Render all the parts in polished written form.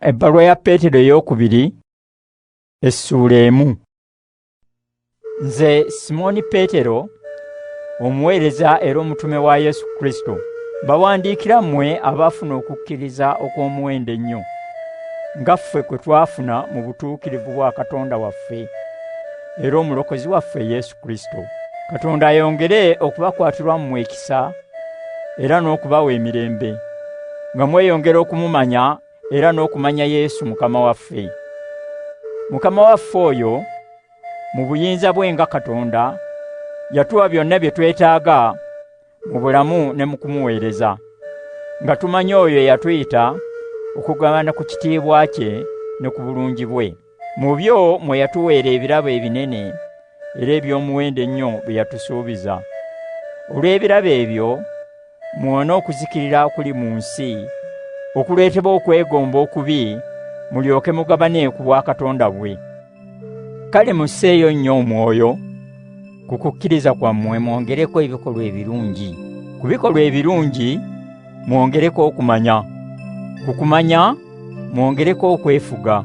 Ebbaluwa ya Peetero ey'okubiri essuula emu. Nze Simooni Peetero, omuweereza era omutume wa Yesu Kristo, bawandiikira mmwe abaafuna okukkiriza okw'omuwendo ennyo, nga ffe kwe twafuna mu butuukirivu bwa Katonda waffe era omulokozi waffe Yesu Kristo. Katonda ayongere okubakwatirwa mmwe ekisa era n'okubawa emirembe, nga mweyongera okumumanya era n'okumanya Yesu Mukama waffe. Mukama waffe oyo mu buyinza bwe nga Katonda yatuwa byonna bye twetaaga mu bulamu ne mu kumuweereza, nga tumanyi oyo yatuyita okugabana ku kitiibwa kye ne ku bulungi bwe. Mu byo mwe yatuweera ebirabo ebinene era eby'omuwendo ennyo bye yatusuubiza. Olw'ebirabo ebyo muwone okuzikirira okuli mu nsi, okuleetebwa okwegomba okubi, mulyoke mugabane ku bwa Katonda bwe. Kale musseeyo nnyo omwoyo ku kukkiriza kwammwe, mwongereko ebikolwa ebirungi. Ku bikolwa ebirungi mwongereko okumanya. Ku kumanya mwongereko okwefuga.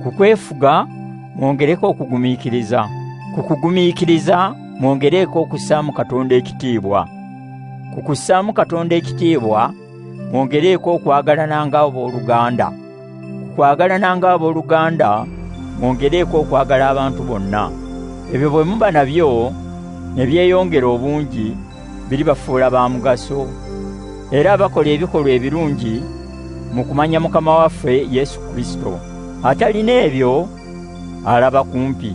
Ku kwefuga mwongereko okugumiikiriza. Ku kugumiikiriza mwongereko okussaamu Katonda ekitiibwa. Ku kussaamu Katonda ekitiibwa mwongereko okwagalana ng'abooluganda. Ku kwagalana ng'abooluganda mwongereko okwagala abantu bonna. Ebyo bwe muba nabyo ne byeyongera obungi, biribafuula ba mugaso, era abakola ebikolwa ebirungi mu kumanya Mukama waffe Yesu Kristo. Atalina ebyo alaba kumpi,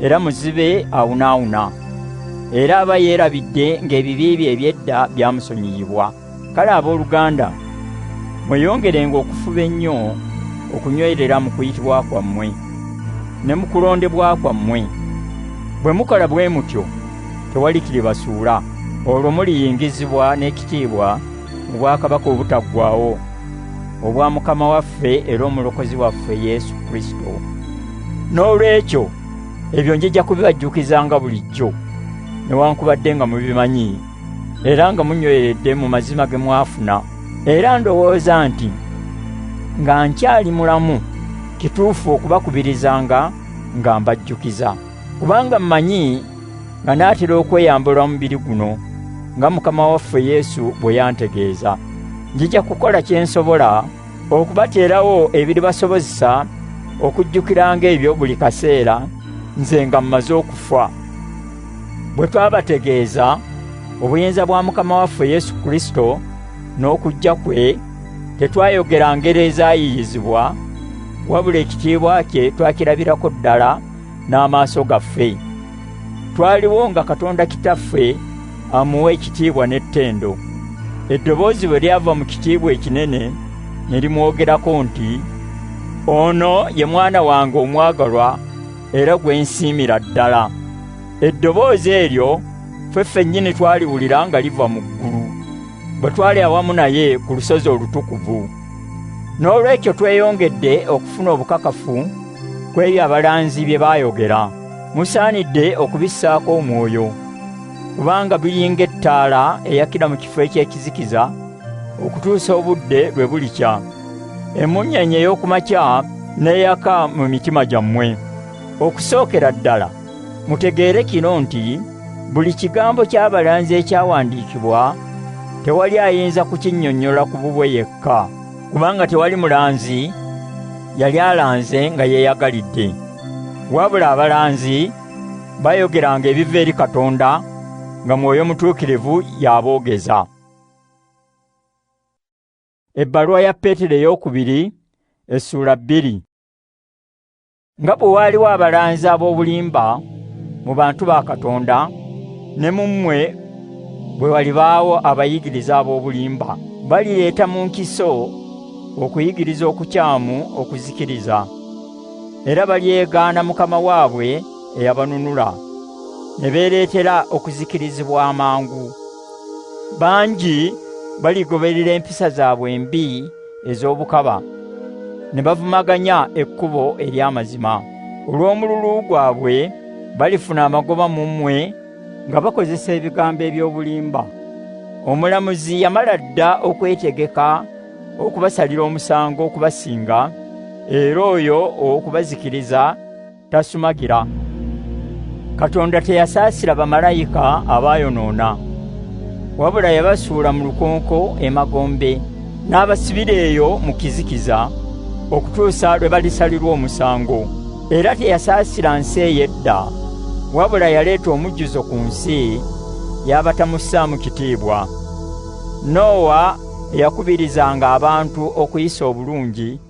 era muzibe awunaawuna, era aba yeerabidde ng'ebibi bye eby'edda byamusonyiyibwa. Kale abooluganda, mweyongerenga okufuba ennyo okunywerera mu kuyitibwa kwammwe ne mu kulondebwa kwammwe. Bwe mukola bwe mutyo, tewali kiribasuula, olwo muliyingizibwa n'ekitiibwa mu bwakabaka obutaggwaawo obwa Mukama waffe era omulokozi waffe Yesu Kristo. N'olwekyo ebyo njija kubibajjukizanga bulijjo, newankubadde nga mubimanyi era nga munyweredde mu mazima ge mwafuna, era ndowooza nti nga nkyali mulamu kituufu okubakubirizanga nga mbajjukiza, kubanga mmanyi nga naatera okweyambula omubiri guno nga Mukama waffe Yesu bwe yantegeeza. Njija kukola kye nsobola okubateerawo ebiribasobozesa okujjukiranga ebyo buli kaseera nze nga mmaze okufa. Bwe twabategeeza obuyinza bwa Mukama waffe Yesu Kristo n'okujja kwe, tetwayogera ngero ezaayiyizibwa, wabula ekitiibwa kye twakirabirako ddala n'amaaso gaffe. Twaliwo nga Katonda Kitaffe amuwa ekitiibwa n'ettendo. Eddoboozi bwe lyava mu kitiibwa ekinene ne limwogerako nti, "Ono ye mwana wange omwagalwa era gwe nsiimira ddala." Eddoboozi eryo ffe ffennyini twaliwulira nga liva mu ggulu, bwe twali awamu naye ku lusozi olutukuvu. N'olwekyo tweyongedde okufuna obukakafu ku ebyo abalanzi bye baayogera. Musaanidde okubissaako omwoyo, kubanga biringa ettaala eyakira mu kifo eky'ekizikiza okutuusa obudde lwe bulikya. Emunyeenye ey'okumakya n'eyaka mu mitima gyammwe. Okusookera ddala mutegeere kino nti buli kigambo ky'abalanzi ekyawandiikibwa tewali ayinza kukinnyonnyola ku bubwe yekka, kubanga tewali mulanzi yali alanze nga yeeyagalidde, wabula abalanzi bayogeranga ebiva eri Katonda nga Mwoyo Mutuukirivu y'aboogeza. Ebbaluwa ya Peetero ey'okubiri essuula 2. Nga bwe waaliwo abalanzi ab'obulimba mu bantu ba Katonda, ne mu mmwe bwe walibaawo abayigiriza ab'obulimba. Balireeta mu nkiso okuyigiriza okukyamu okuzikiriza, era balyegaana Mukama waabwe eyabanunula, ne beereetera okuzikirizibwa amangu. Bangi baligoberera empisa zaabwe embi ez'obukaba, ne bavumaganya ekkubo ery'amazima. Olw'omululu gwabwe balifuna amagoba mu mmwe nga bakozesa ebigambo eby'obulimba. Omulamuzi yamala dda okwetegeka okubasalira omusango okubasinga, era oyo okubazikiriza tasumagira. Katonda teyasaasira bamalayika abaayonoona, wabula yabasuula mu lukonko emagombe n'abasibira eyo mu kizikiza okutuusa lwe balisalirwa omusango. Era teyasaasira nsi ey'edda, wabula yaleeta omujjuzo ku nsi y'abatamussaamu kitiibwa. Noowa eyakubirizanga abantu okuyisa obulungi,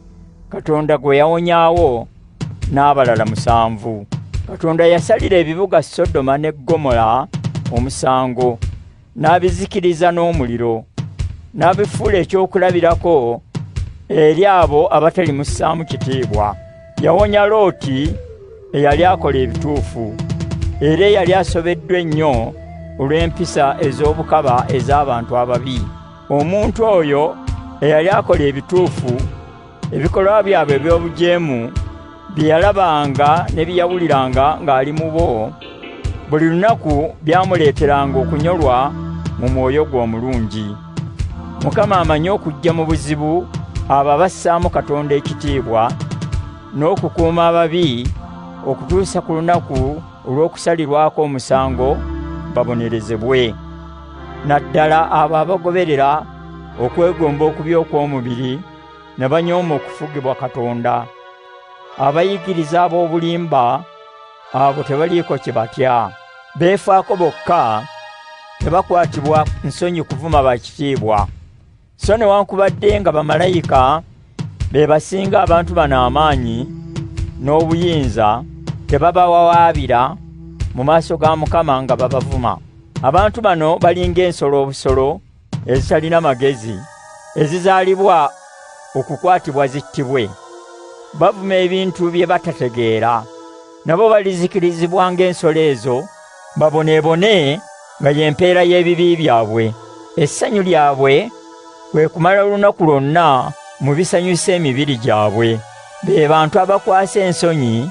Katonda gwe yawonyaawo n'abalala 7. Katonda yasalira ebibuga Sodoma ne Gomora omusango, n'abizikiriza n'omuliro, n'abifuula ekyokulabirako eri abo abatalimussaamu kitiibwa. Yawonya Looti eyali akola ebituufu, era eyali asobeddwa ennyo olw'empisa ez'obukaba ez'abantu ababi. Omuntu oyo eyali akola ebituufu, ebikolwa byabwe eby'obujeemu bye yalabanga ne bye yawuliranga ng'ali mu bo, buli lunaku byamuleeteranga okunyolwa mu mwoyo gwe omulungi. Mukama amanyi okujja mu buzibu abo abassaamu Katonda ekitiibwa, n'okukuuma ababi okutuusa ku lunaku olw'okusalirwako omusango babonerezebwe. Naddala abo abagoberera okwegomba okubi okw'omubiri ne banyooma okufugibwa Katonda. Abayigiriza ab'obulimba abo tebaliiko kye batya, beefaako bokka, tebakwatibwa nsonyi kuvuma bakitiibwa. So newankubadde nga bamalayika be basinga abantu bano amaanyi n'obuyinza, tebabawawaabira mu maaso ga Mukama nga babavuma. Abantu bano balinga ensolo obusolo ezitalina magezi, ezizaalibwa okukwatibwa zittibwe. Bavuma ebintu bye batategeera, nabo balizikirizibwa ng'ensolo ezo, baboneebone nga y'empeera y'ebibi byabwe. Essanyu lyabwe kwe kumala olunaku lwonna mu bisanyusa emibiri gyabwe. Be bantu abakwasa ensonyi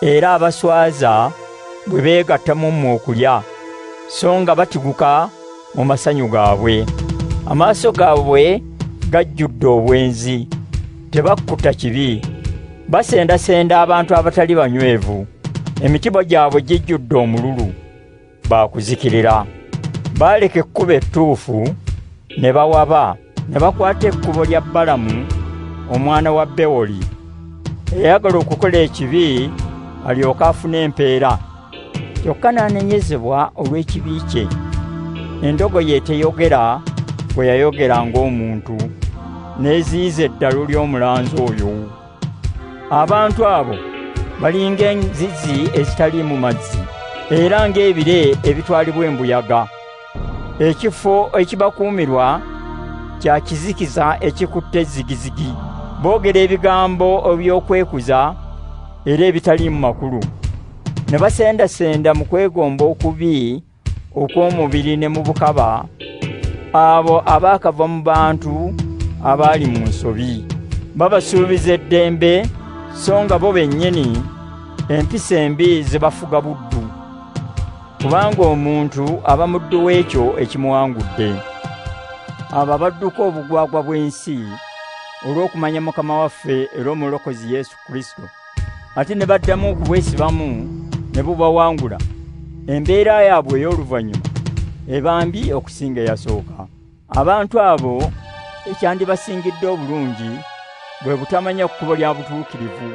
era abaswaza bwe beegatta mu mmwe okulya, so nga batiguka mu masanyu gaabwe. Amaaso gaabwe gajjudde obwenzi, tebakkuta kibi. Basendasenda abantu abatali banywevu, emitibo gyabwe gijjudde omululu, baakuzikirira. Baaleka ekkubo ettuufu ne bawaba, ne bakwata ekkubo lya Balamu omwana wa Bewoli, eyayagala okukola ekibi alyoke afune empeera, kyokka n'anenyezebwa olw'ekibi kye. Endogoyi eteyogera bwe yayogera ng'omuntu, n'eziyiza eddalo ly'omulanzi oyo. Abantu abo balinga enzizi ezitali mu mazzi, era ng'ebire ebitwalibwa embuyaga. Ekifo ekibakuumirwa kya kizikiza ekikutte zigizigi. Boogera ebigambo eby'okwekuza era ebitaliimu makulu, ne basendasenda mu kwegomba okubi okw'omubiri ne mu bukaba abo abaakava mu bantu abaali mu nsobi. Babasuubiza eddembe, so nga bo bennyini empisa embi zibafuga buddu, kubanga omuntu aba muddu w'ekyo ekimuwangudde. Abo badduka obugwagwa bw'ensi olw'okumanya Mukama waffe era Omulokozi Yesu Kristo, ate ne baddamu okubwesibamu ne bubawangula, embeera yaabwe ey'oluvannyuma eba mbi okusinga eyasooka. Abantu abo ekyandibasingidde obulungi bwe butamanya kkubo lya butuukirivu,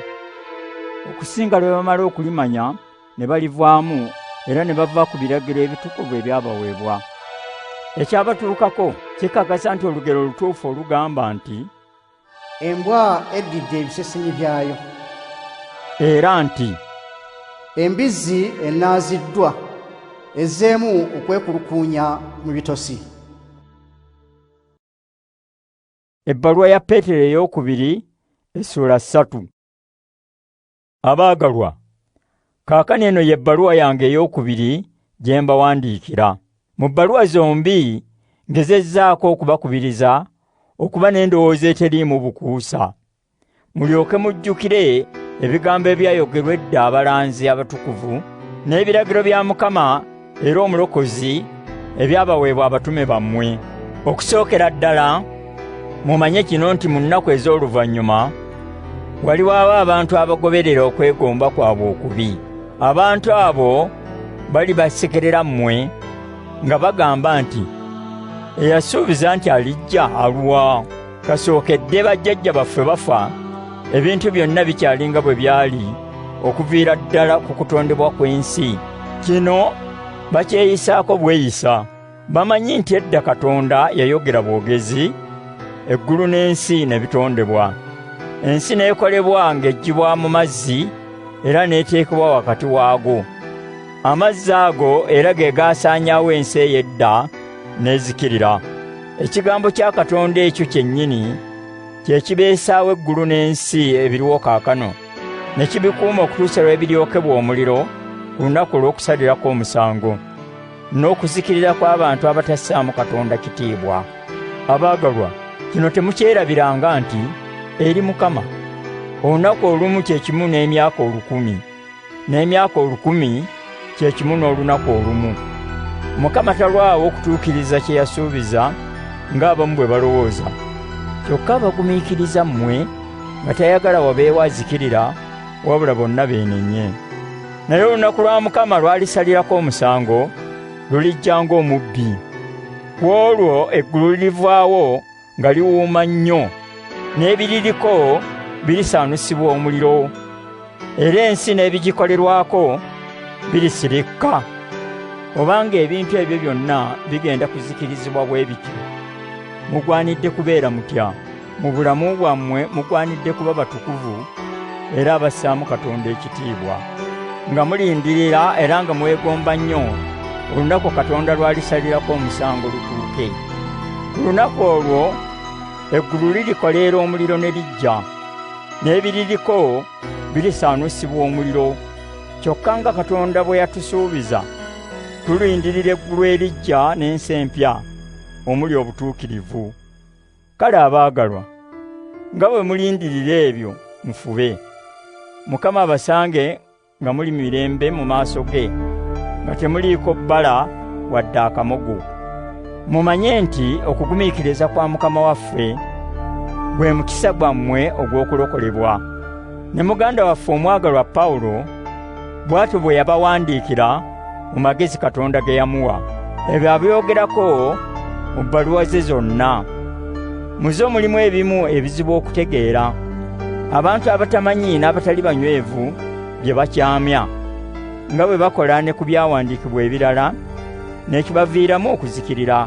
okusinga lwe bamala okulimanya ne balivaamu era ne bava ku biragiro ebitukuvu ebyabaweebwa. Ekyabatuukako kikakasa nti olugero lutuufu olugamba nti, embwa eddidde ebisesenyi byayo, era nti embizzi ennaaziddwa ezzeemu okwekulukuunya mu bitosi. Ebbaluwa ya Peetero ey'okubiri essula 3. Abaagalwa, kaakano eno y'ebbaluwa yange ey'okubiri gye mbawandiikira. Mu bbaluwa zombi ngezezzaako okubakubiriza okuba n'endowooza eteriimu bukuusa, mulyoke mujjukire ebigambo ebyayogerwa edda abalanzi abatukuvu n'ebiragiro bya Mukama era Omulokozi ebyabaweebwa abatume bammwe. Okusookera ddala Mumanye kino nti mu nnaku ez'oluvannyuma waliwo abantu abagoberera okwegomba kwabwe okubi. Abantu abo balibasekerera mmwe nga bagamba nti, eyasuubiza nti alijja aluwa? Kasookedde bajjajja baffe bafa, ebintu byonna bikyali nga bwe byali okuviira ddala ku kutondebwa kw'ensi. Kino bakyeyisaako bweyisa. Bamanyi nti edda Katonda yayogera bwogezi, eggulu n'ensi ne bitondebwa. Ensi n'ekolebwa ng'eggyibwa mu mazzi era n'eteekebwa wakati waago. Amazzi ago era ge gaasaanyaawo ensi ey'edda n'ezikirira. Ekigambo kya Katonda ekyo kyennyini kye kibeesaawo eggulu n'ensi ebiriwo kaakano, ne kibikuuma okutuusa lwe biryokebwa omuliro ku lunaku olw'okusalirako omusango, n'okuzikirira kw'abantu abatassaamu Katonda kitiibwa. Abaagalwa, kino temukyerabiranga nti eri Mukama olunaku olumu kye kimu n'emyaka 1000, n'emyaka 1000 kye kimu n'olunaku olumu. Mukama talwawo okutuukiriza kye yasuubiza ng'abamu bwe balowooza. Kyokka abagumiikiriza mmwe nga tayagala wabeewo azikirira, wabula bonna beenenye. Naye olunaku lwa Mukama lwalisalirako omusango lulijja ng'omubbi. Ku olwo eggulu lirivaawo nga liwuuma nnyo, n'ebiririko birisaanusibwa omuliro, era ensi n'ebigikolerwako birisirikka. Obanga ebintu ebyo byonna bigenda kuzikirizibwa bwe bityo, mugwanidde kubeera mutya. Mu bulamu bwammwe mugwanidde kuba batukuvu era abassaamu Katonda ekitiibwa, nga mulindirira era nga mwegomba nnyo olunaku Katonda lwalisalirako omusango lutuuke. Ku lunaku olwo eggulu lirikoleera omuliro ne lijja, n'ebiririko birisaanusibwa omuliro. Kyokka nga Katonda bwe yatusuubiza, tulindirira eggulu erijja n'ensi empya omuli obutuukirivu. Kale abaagalwa, nga bwe mulindirira ebyo mufube. Mukama abasange nga muli mirembe mu maaso ge, nga temuliiko bbala wadde akamogo. Mumanye nti okugumiikiriza kwa Mukama waffe gwe mukisa gwammwe ogw'okulokolebwa. Ne muganda waffe omwagalwa Pawulo bw'atyo bwe yabawandiikira mu magezi Katonda ge yamuwa. Ebyo abyogerako mu bbaluwa ze zonna. Mu zo mulimu ebimu ebizibu okutegeera. Abantu abatamanyi n'abatali banywevu bye bakyamya, nga bwe bakola ne ku byawandiikibwa ebirala, n'ekibaviiramu okuzikirira.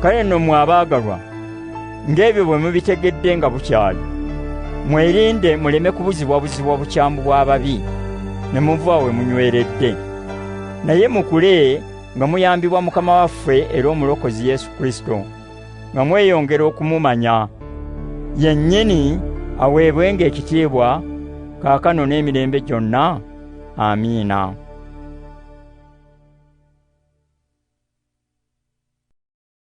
Kale nno mmwe abaagalwa, ng'ebyo bwe mubitegedde nga bukyali, mwerinde muleme kubuzibwabuzibwa bukyamu bw'ababi ne muva we munyweredde. Naye mukule nga muyambibwa Mukama waffe era Omulokozi Yesu Kristo, nga mweyongera okumumanya. Yennyini aweebwenga ekitiibwa kaakano n'emirembe gyonna. Amiina.